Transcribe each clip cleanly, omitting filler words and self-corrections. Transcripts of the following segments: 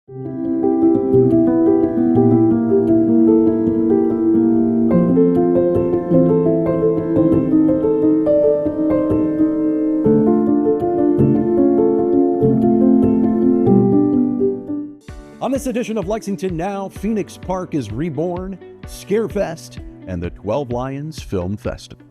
On this edition of Lexington Now, Phoenix Park is reborn, Scarefest, and the 12 Lions Film Festival.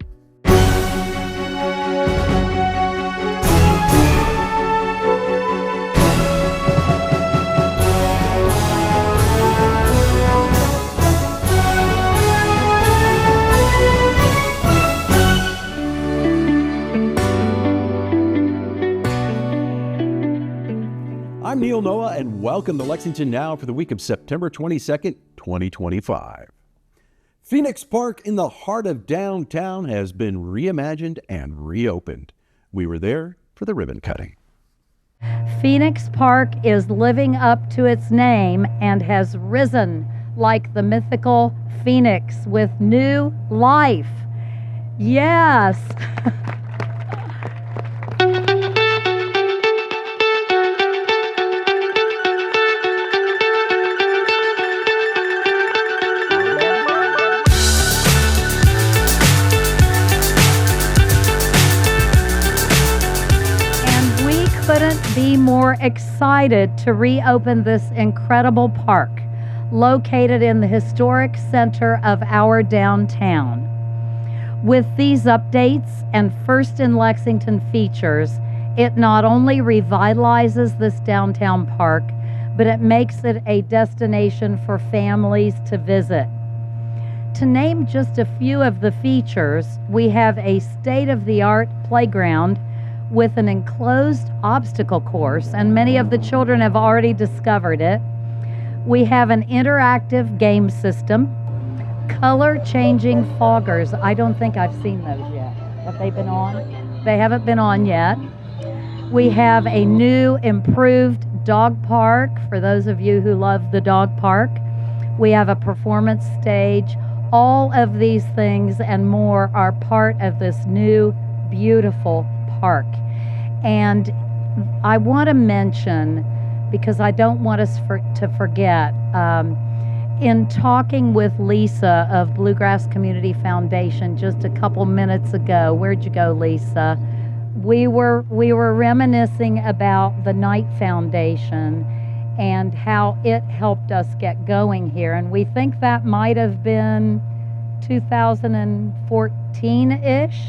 I'm Neil Noah, and welcome to Lexington Now for the week of September 22nd, 2025. Phoenix Park in the heart of downtown has been reimagined and reopened. We were there for the ribbon cutting. Phoenix Park is living up to its name and has risen like the mythical phoenix with new life. Yes. Couldn't be more excited to reopen this incredible park located in the historic center of our downtown. With these updates and First in Lexington features, it not only revitalizes this downtown park, but it makes it a destination for families to visit. To name just a few of the features, we have a state-of-the-art playground with an enclosed obstacle course, and many of the children have already discovered it. We have an interactive game system, color-changing foggers. I don't think I've seen those yet. Have they been on? They haven't been on yet. We have a new, improved dog park for those of you who love the dog park. We have a performance stage. All of these things and more are part of this new, beautiful park. And I want to mention, because I don't want us to forget, in talking with Lisa of Bluegrass Community Foundation just a couple minutes ago, where'd you go, Lisa? We were reminiscing about the Knight Foundation and how it helped us get going here. And we think that might have been 2014-ish.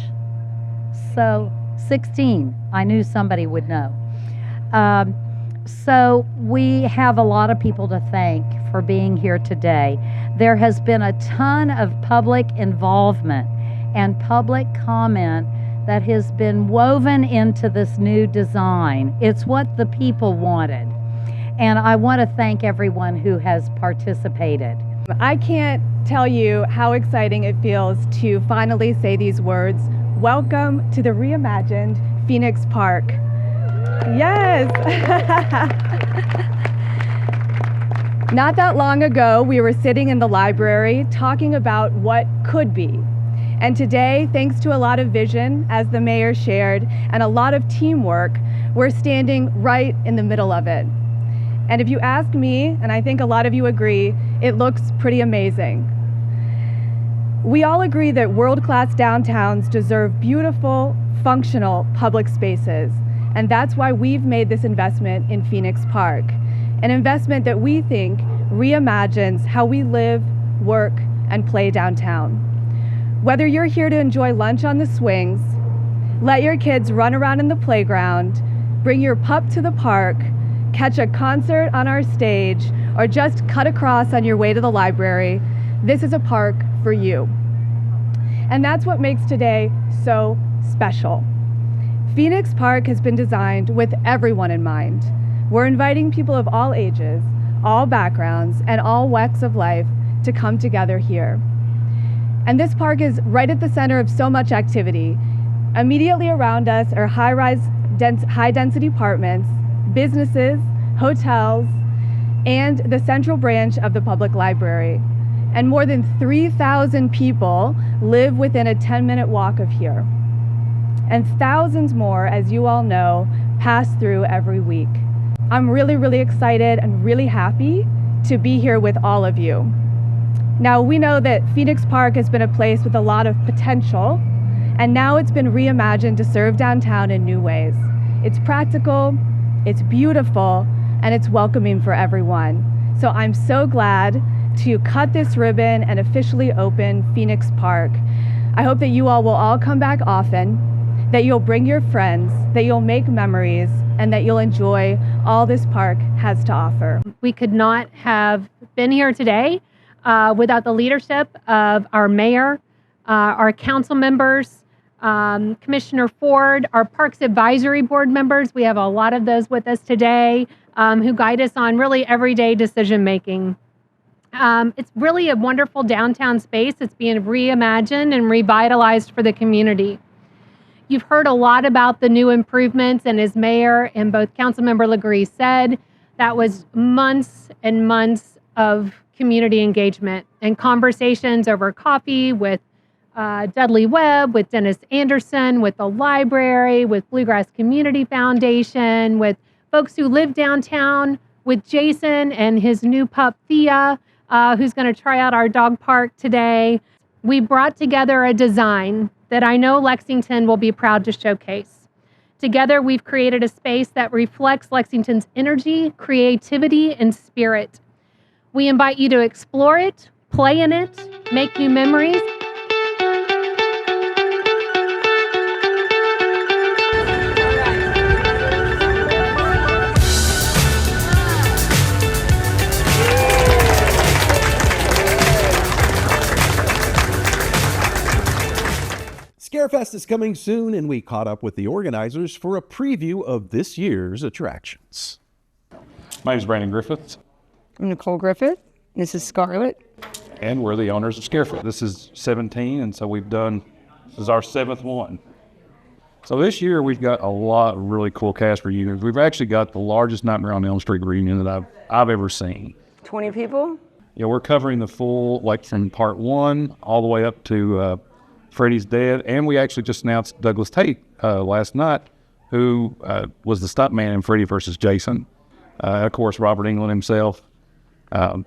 So 16. I knew somebody would know. So we have a lot of people to thank for being here today. There has been a ton of public involvement and public comment that has been woven into this new design. It's what the people wanted. And I want to thank everyone who has participated. I can't tell you how exciting it feels to finally say these words. Welcome to the reimagined Phoenix Park. Yes! Not that long ago, we were sitting in the library talking about what could be. And today, thanks to a lot of vision, as the mayor shared, and a lot of teamwork, we're standing right in the middle of it. And if you ask me, and I think a lot of you agree, it looks pretty amazing. We all agree that world-class downtowns deserve beautiful, functional public spaces, and that's why we've made this investment in Phoenix Park, an investment that we think reimagines how we live, work, and play downtown. Whether you're here to enjoy lunch on the swings, let your kids run around in the playground, bring your pup to the park, catch a concert on our stage, or just cut across on your way to the library, this is a park for you. And that's what makes today so special. Phoenix Park has been designed with everyone in mind. We're inviting people of all ages, all backgrounds, and all walks of life to come together here. And this park is right at the center of so much activity. Immediately around us are high-density apartments, businesses, hotels, and the central branch of the public library. And more than 3,000 people live within a 10-minute walk of here. And thousands more, as you all know, pass through every week. I'm really, really excited and really happy to be here with all of you. Now, we know that Phoenix Park has been a place with a lot of potential, and now it's been reimagined to serve downtown in new ways. It's practical, it's beautiful, and it's welcoming for everyone. So I'm so glad to cut this ribbon and officially open Phoenix Park. I hope that you all will all come back often, that you'll bring your friends, that you'll make memories, and that you'll enjoy all this park has to offer. We could not have been here today without the leadership of our mayor, our council members, Commissioner Ford, our Parks Advisory Board members. We have a lot of those with us today who guide us on really everyday decision making. It's really a wonderful downtown space. It's being reimagined and revitalized for the community. You've heard a lot about the new improvements, and as mayor and both Councilmember Legree said, that was months and months of community engagement and conversations over coffee with Dudley Webb, with Dennis Anderson, with the library, with Bluegrass Community Foundation, with folks who live downtown, with Jason and his new pup, Thea, who's going to try out our dog park today. We brought together a design that I know Lexington will be proud to showcase. Together, we've created a space that reflects Lexington's energy, creativity, and spirit. We invite you to explore it, play in it, make new memories. Scarefest is coming soon, and we caught up with the organizers for a preview of this year's attractions. My name is Brandon Griffith. I'm Nicole Griffith. This is Scarlett. And we're the owners of Scarefest. This is 17, and so this is our 7th one. So this year we've got a lot of really cool cast reunions. We've actually got the largest Nightmare on Elm Street reunion that I've ever seen. 20 people? Yeah, we're covering the full, like from part 1 all the way up to Freddy's Dead, and we actually just announced Douglas Tate last night, who was the stuntman in Freddy vs. Jason. Of course, Robert Englund himself.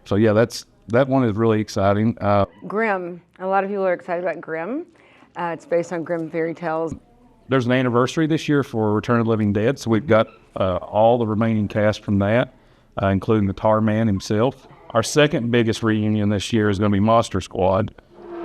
So yeah, that one is really exciting. Grimm. A lot of people are excited about Grimm. It's based on Grimm fairy tales. There's an anniversary this year for Return of the Living Dead, so we've got all the remaining cast from that, including the Tar Man himself. Our second biggest reunion this year is going to be Monster Squad.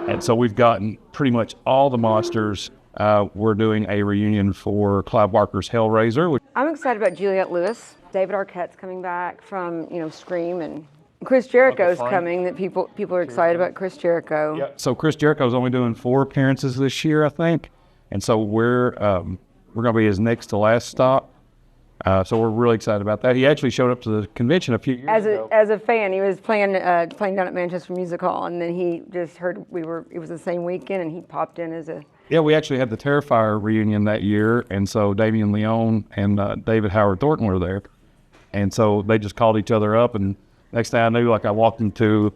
And so we've gotten pretty much all the monsters. We're doing a reunion for Clive Barker's Hellraiser. I'm excited about Juliette Lewis. David Arquette's coming back from, Scream, and Chris Jericho's coming. That people are excited about Chris Jericho. Yeah. So Chris Jericho's only doing 4 appearances this year, I think. And so we're going to be his next to last stop. So we're really excited about that. He actually showed up to the convention a few years ago. As a fan, he was playing down at Manchester Music Hall, and then he just heard it was the same weekend, and he popped in as a... Yeah, we actually had the Terrifier reunion that year, and so Damian Leone and David Howard Thornton were there. And so they just called each other up, and next thing I knew, I walked into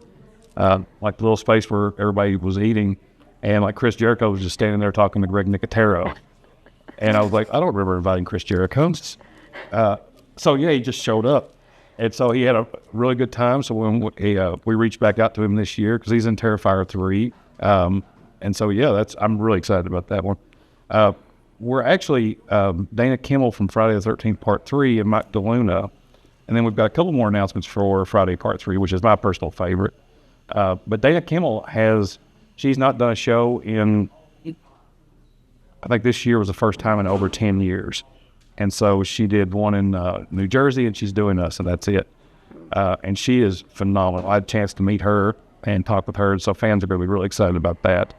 the little space where everybody was eating, and Chris Jericho was just standing there talking to Greg Nicotero. And I was like, I don't remember inviting Chris Jericho. So yeah, he just showed up, and so he had a really good time. So when we reached back out to him this year, because he's in Terrifier 3, and so yeah, I'm really excited about that one. We're actually Dana Kimmel from Friday the 13th Part 3 and Mike DeLuna, and then we've got a couple more announcements for Friday Part 3, which is my personal favorite. But Dana Kimmel she's not done a show in, I think this year was the first time in over 10 years. And so she did one in New Jersey, and she's doing us, and that's it. And she is phenomenal. I had a chance to meet her and talk with her, so fans are going to be really excited about that.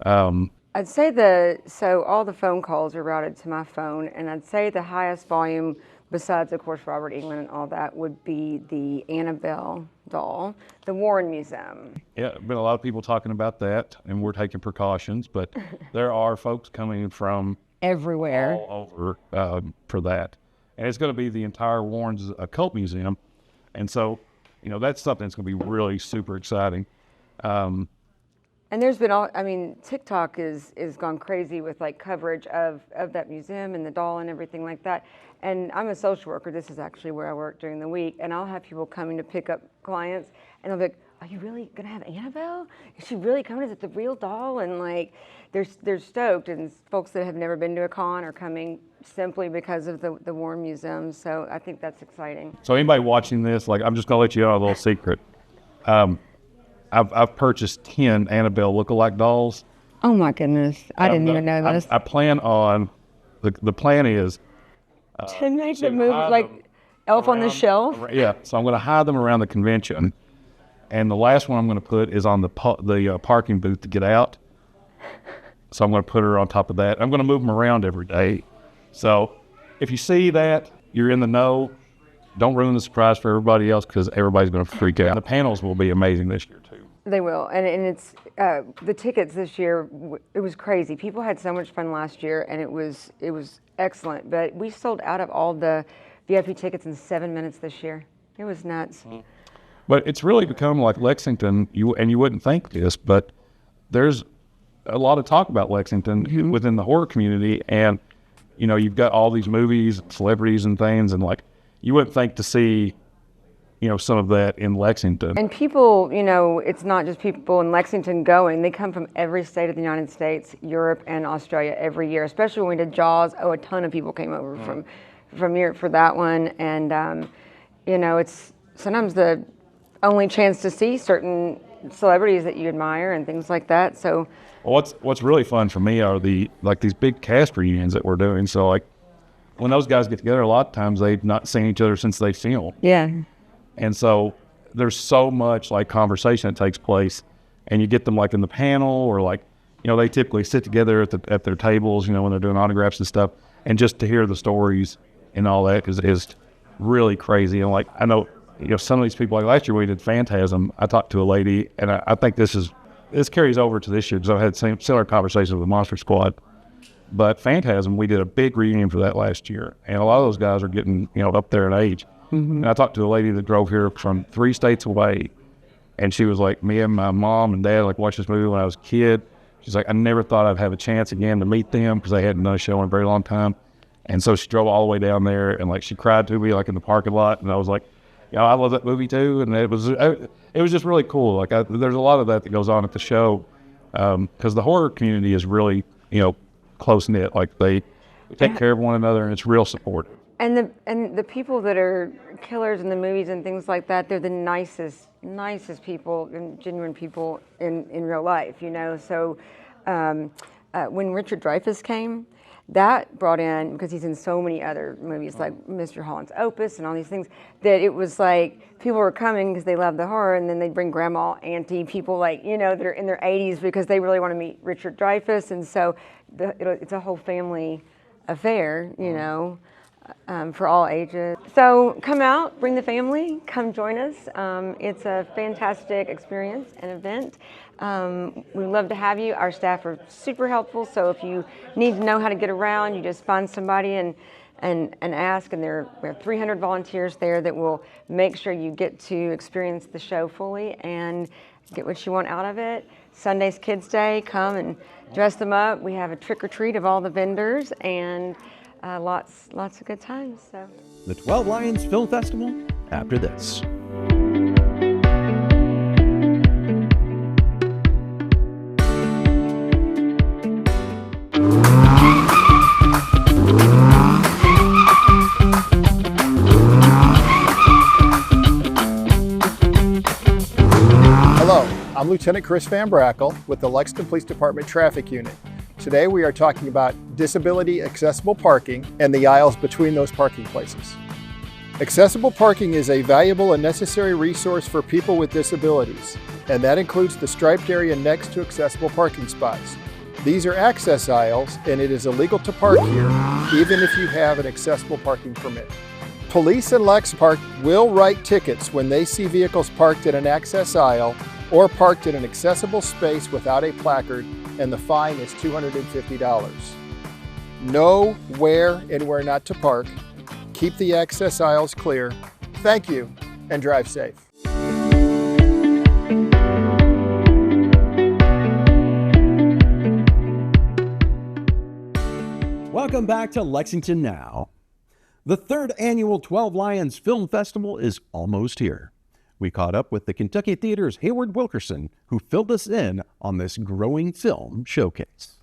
I'd say so all the phone calls are routed to my phone, and I'd say the highest volume, besides, of course, Robert Englund and all that, would be the Annabelle doll, the Warren Museum. Yeah, been a lot of people talking about that, and we're taking precautions, but there are folks coming from everywhere all over for that. And it's going to be the entire Warren's Occult Museum. And so, that's something that's going to be really super exciting. And there's been all, I mean, TikTok is gone crazy with like coverage of that museum and the doll and everything like that. And I'm a social worker. This is actually where I work during the week. And I'll have people coming to pick up clients, and they'll be like, "Are you really gonna have Annabelle? Is she really coming? Is it the real doll?" And like, they're stoked. And folks that have never been to a con are coming simply because of the Warren Museum. So I think that's exciting. So anybody watching this, like, I'm just gonna let you know a little secret. I've purchased 10 Annabelle lookalike dolls. Oh my goodness! I didn't even know this. I plan on, the plan is To make the movie like Elf on the Shelf. Yeah, so I'm going to hide them around the convention, and the last one I'm going to put is on the parking booth to get out. So I'm going to put her on top of that. I'm going to move them around every day. So if you see that, you're in the know. Don't ruin the surprise for everybody else, because everybody's going to freak out. The panels will be amazing this year too. They will, and it's the tickets this year. It was crazy. People had so much fun last year, and it was excellent. But we sold out of all the VIP tickets in 7 minutes this year. It was nuts. But it's really become like Lexington. You wouldn't think this, but there's a lot of talk about Lexington within the horror community, and you've got all these movies, celebrities, and things, and like you wouldn't think to see some of that in Lexington. And people, it's not just people in Lexington going. They come from every state of the United States, Europe, and Australia every year, especially when we did Jaws. Oh, a ton of people came over from Europe for that one. And, it's sometimes the only chance to see certain celebrities that you admire and things like that. So what's really fun for me are these big cast reunions that we're doing. So like when those guys get together, a lot of times they've not seen each other since they filmed. Yeah. And so there's so much like conversation that takes place, and you get them like in the panel, or like, they typically sit together at their tables, when they're doing autographs and stuff, and just to hear the stories and all that is really crazy. And like, I know, some of these people, like last year we did Phantasm. I talked to a lady, and I think this carries over to this year, because I've had similar conversations with the Monster Squad. But Phantasm, we did a big reunion for that last year, and a lot of those guys are getting, up there in age. And I talked to a lady that drove here from 3 states away, and she was like, me and my mom and dad watched this movie when I was a kid. She's like, I never thought I'd have a chance again to meet them, because they hadn't done a show in a very long time. And so she drove all the way down there, and like she cried to me like in the parking lot, and I was like, I love that movie too. And it was just really cool. Like there's a lot of that goes on at the show, because the horror community is really close knit. Like they take care of one another, and it's real supportive. And the people that are killers in the movies and things like that, they're the nicest people and genuine people in real life, So when Richard Dreyfuss came, that brought in, because he's in so many other movies like Mr. Holland's Opus and all these things, that it was like people were coming because they love the horror, and then they'd bring grandma, auntie, people that are in their 80s because they really want to meet Richard Dreyfuss. And so it's a whole family affair, for all ages. So come out, bring the family, come join us. It's a fantastic experience and event. We'd love to have you. Our staff are super helpful, so if you need to know how to get around, you just find somebody and ask, and we have 300 volunteers there that will make sure you get to experience the show fully and get what you want out of it. Sunday's Kids Day, come and dress them up. We have a trick or treat of all the vendors, and lots of good times. So The 12 Lions Film Festival after this. Hello, I'm Lieutenant Chris Van Brackle with the Lexington Police Department Traffic Unit. Today we are talking about disability accessible parking and the aisles between those parking places. Accessible parking is a valuable and necessary resource for people with disabilities, and that includes the striped area next to accessible parking spots. These are access aisles, and it is illegal to park here, even if you have an accessible parking permit. Police and LexPark will write tickets when they see vehicles parked in an access aisle or parked in an accessible space without a placard, and the fine is $250. Know where and where not to park. Keep the access aisles clear. Thank you, and drive safe. Welcome back to Lexington Now. The third annual 12 Lions Film Festival is almost here. We caught up with the Kentucky Theater's Hayward Wilkerson, who filled us in on this growing film showcase.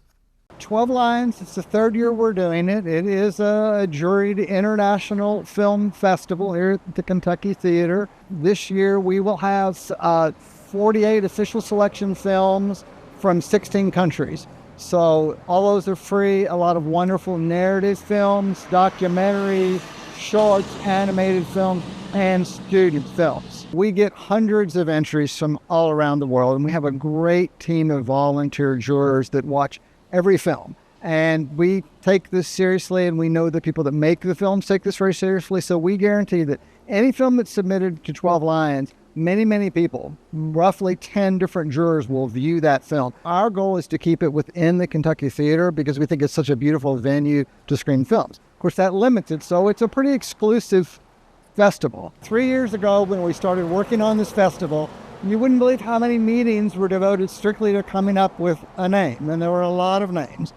12 Lions, it's the third year we're doing it. It is a juried international film festival here at the Kentucky Theater. This year we will have 48 official selection films from 16 countries. So all those are free, a lot of wonderful narrative films, documentaries, shorts, animated films, and student films. We get hundreds of entries from all around the world, and we have a great team of volunteer jurors that watch every film. And we take this seriously, and we know the people that make the films take this very seriously. So we guarantee that any film that's submitted to 12 Lions, many people, roughly 10 different jurors will view that film. Our goal is to keep it within the Kentucky Theater because we think it's such a beautiful venue to screen films. Of course, that limits it, so it's a pretty exclusive festival. 3 years ago, when we started working on this festival, you wouldn't believe how many meetings were devoted strictly to coming up with a name, and there were a lot of names.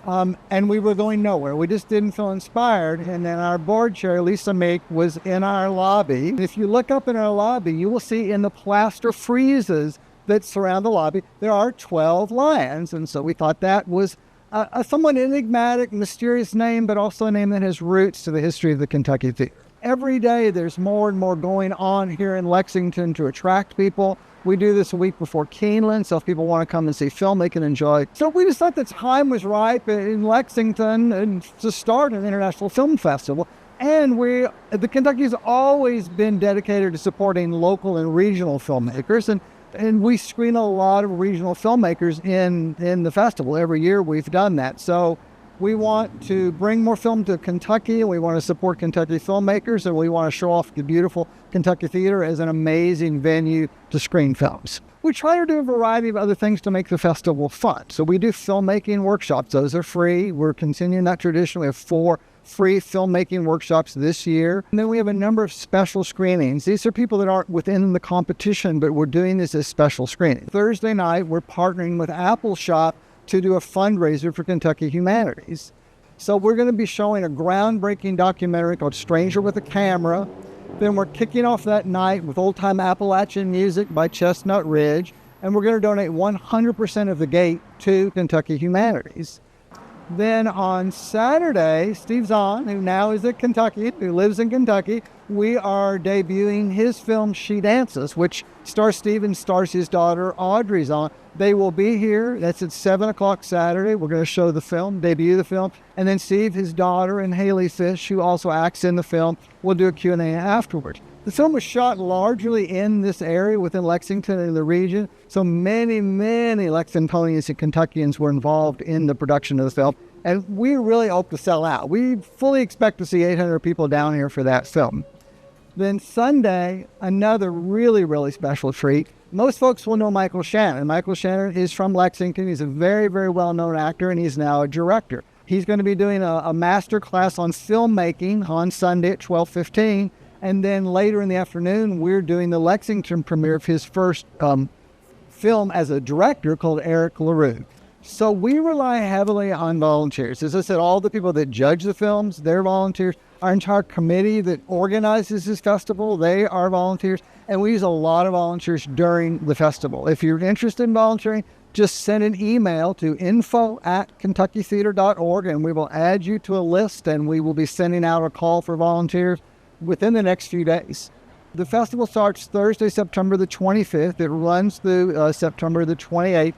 And we were going nowhere. We just didn't feel inspired. And then our board chair, Lisa Meek, was in our lobby. If you look up in our lobby, you will see in the plaster friezes that surround the lobby, there are 12 lions. And so we thought that was a somewhat enigmatic, mysterious name, but also a name that has roots to the history of the Kentucky Theater. Every day there's more and more going on here in Lexington to attract people. We do this a week before Keeneland, so if people want to come and see film, they can enjoy. So we just thought the time was ripe in Lexington to start an international film festival. And the Kentucky's always been dedicated to supporting local and regional filmmakers, and we screen a lot of regional filmmakers in the festival. Every year we've done that. So we want to bring more film to Kentucky, and we want to support Kentucky filmmakers, and we want to show off the beautiful Kentucky Theater as an amazing venue to screen films. We try to do a variety of other things to make the festival fun. So we do filmmaking workshops. Those are free. We're continuing that tradition. We have 4 free filmmaking workshops this year. And then we have a number of special screenings. These are people that aren't within the competition, but we're doing this as special screenings. Thursday night, we're partnering with Apple Shop to do a fundraiser for Kentucky Humanities. So we're going to be showing a groundbreaking documentary called Stranger with a Camera. Then we're kicking off that night with old-time Appalachian music by Chestnut Ridge, and we're going to donate 100% of the gate to Kentucky Humanities. Then on Saturday, Steve Zahn, who now is at Kentucky, who lives in Kentucky, we are debuting his film She Dances, which stars Steve and stars his daughter Audrey Zahn. They will be here. That's at 7 o'clock Saturday. We're going to show the film, debut the film. And then Steve, his daughter, and Haley Fish, who also acts in the film, will do a Q&A afterwards. The film was shot largely in this area within Lexington and the region. So many Lexingtonians and Kentuckians were involved in the production of the film. And we really hope to sell out. We fully expect to see 800 people down here for that film. Then Sunday, another really special treat. Most folks will know Michael Shannon. Michael Shannon is from Lexington. He's a very well-known actor, and he's now a director. He's going to be doing a master class on filmmaking on Sunday at 12:15. And then later in the afternoon, we're doing the Lexington premiere of his first film as a director called Eric LaRue. So we rely heavily on volunteers. As I said, all the people that judge the films, they're volunteers. Our entire committee that organizes this festival, they are volunteers. And we use a lot of volunteers during the festival. If you're interested in volunteering, just send an email to info@kentuckytheater.org, and we will add you to a list, and we will be sending out a call for volunteers within the next few days. The festival starts Thursday, September the 25th. It runs through September the 28th.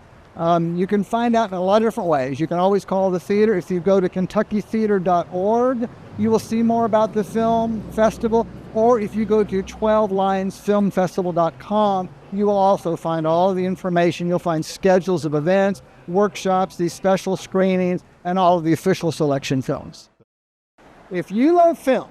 You can find out in a lot of different ways. You can always call the theater. If you go to kentuckytheater.org, you will see more about the film festival. Or if you go to 12lionsfilmfestival.com, you will also find all of the information. You'll find schedules of events, workshops, these special screenings, and all of the official selection films. If you love film,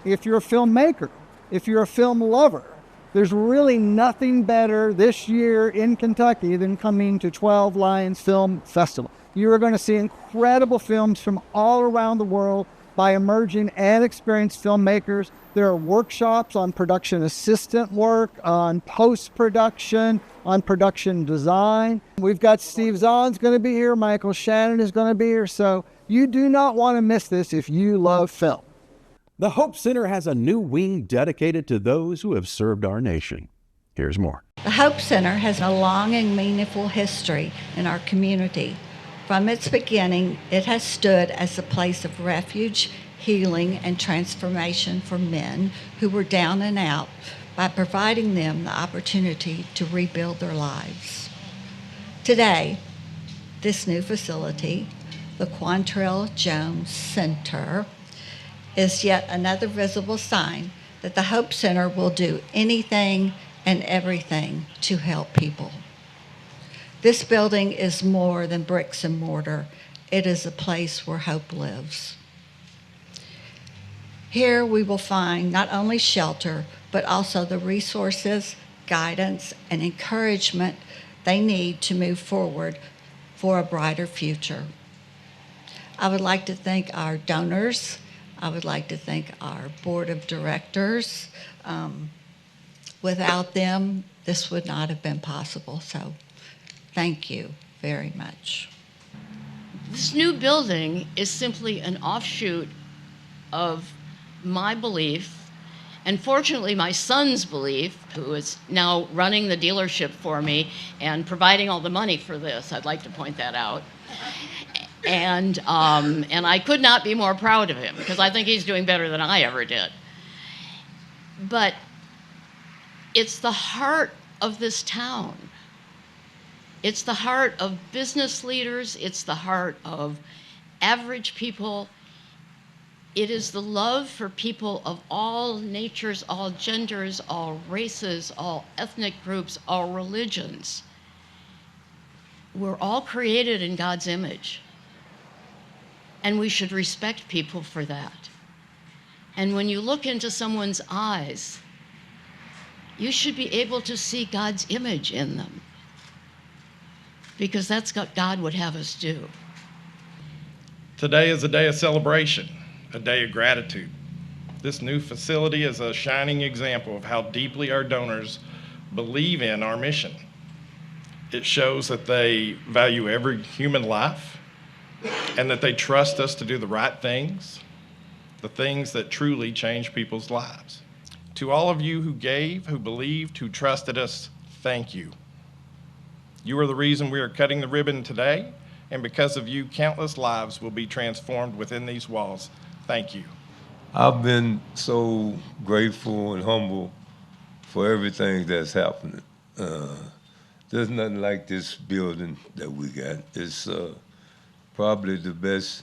if you're a filmmaker, if you're a film lover, there's really nothing better this year in Kentucky than coming to 12 Lions Film Festival. You are going to see incredible films from all around the world by emerging and experienced filmmakers. There are workshops on production assistant work, on post-production, on production design. We've got Steve Zahn's going to be here. Michael Shannon is going to be here. So You do not want to miss this if you love film. The Hope Center has a new wing dedicated to those who have served our nation. Here's more. The Hope Center has a long and meaningful history in our community. From its beginning, it has stood as a place of refuge, healing, and transformation for men who were down and out by providing them the opportunity to rebuild their lives. Today, this new facility, the Quantrell Jones Center, is yet another visible sign that the Hope Center will do anything and everything to help people. This building is more than bricks and mortar. It is a place where hope lives. Here we will find not only shelter, but also the resources, guidance, and encouragement they need to move forward for a brighter future. I would like to thank our donors. I would like to thank our board of directors. Without them, this would not have been possible. So thank you very much. This new building is simply an offshoot of my belief, and fortunately my son's belief, who is now running the dealership for me and providing all the money for this. I'd like to point that out. And I could not be more proud of him, because I think he's doing better than I ever did. But it's the heart of this town. It's the heart of business leaders. It's the heart of average people. It is the love for people of all natures, all genders, all races, all ethnic groups, all religions. We're all created in God's image, and we should respect people for that. And when you look into someone's eyes, you should be able to see God's image in them, because that's what God would have us do. Today is a day of celebration, a day of gratitude. This new facility is a shining example of how deeply our donors believe in our mission. It shows that they value every human life and that they trust us to do the right things, the things that truly change people's lives. To all of you who gave, who believed, who trusted us, thank you. You are the reason we are cutting the ribbon today, and because of you, countless lives will be transformed within these walls. Thank you. I've been so grateful and humble for everything that's happening. There's nothing like this building that we got. It's probably the best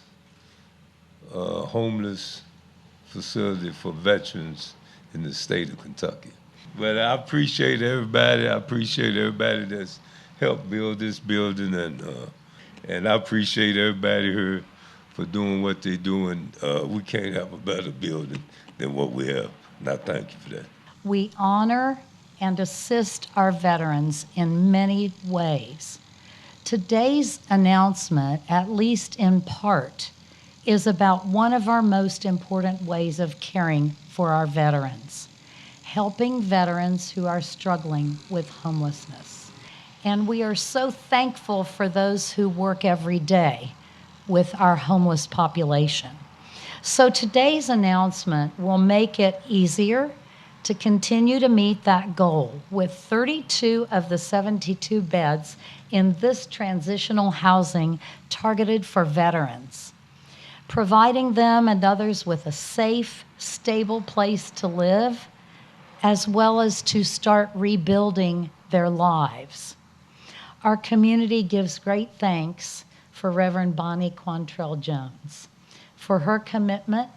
homeless facility for veterans in the state of Kentucky. But I appreciate everybody. I appreciate everybody that's helped build this building, and I appreciate everybody here for doing what they're doing. We can't have a better building than what we have, and I thank you for that. We honor and assist our veterans in many ways. Today's announcement, at least in part, is about one of our most important ways of caring for our veterans, helping veterans who are struggling with homelessness. And we are so thankful for those who work every day with our homeless population. So today's announcement will make it easier to continue to meet that goal with 32 of the 72 beds in this transitional housing targeted for veterans, providing them and others with a safe, stable place to live, as well as to start rebuilding their lives. Our community gives great thanks for Reverend Bonnie Quantrell Jones for her commitment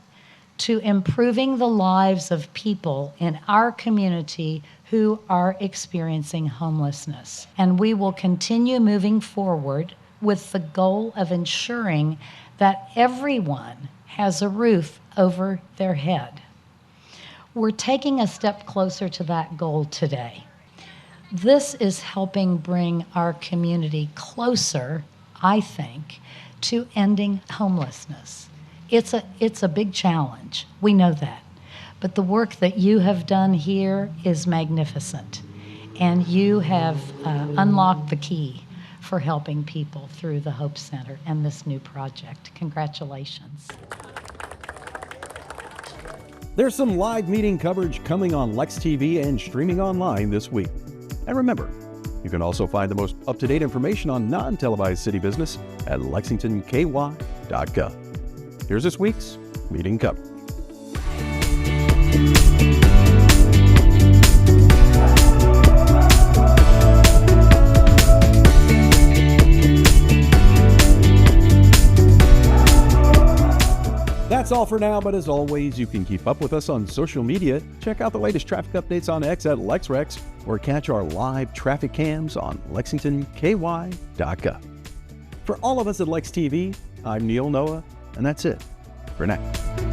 to improving the lives of people in our community who are experiencing homelessness. And we will continue moving forward with the goal of ensuring that everyone has a roof over their head. We're taking a step closer to that goal today. This is helping bring our community closer, I think, to ending homelessness. It's a big challenge. We know that. But the work that you have done here is magnificent. And you have unlocked the key for helping people through the Hope Center and this new project. Congratulations. There's some live meeting coverage coming on Lex TV and streaming online this week. And remember, you can also find the most up-to-date information on non-televised city business at lexingtonky.gov. Here's this week's meeting coverage. That's all for now, but as always, you can keep up with us on social media. Check out the latest traffic updates on X at LexRex, or catch our live traffic cams on lexingtonky.gov. For all of us at Lex TV, I'm Neil Noah, and that's it for now.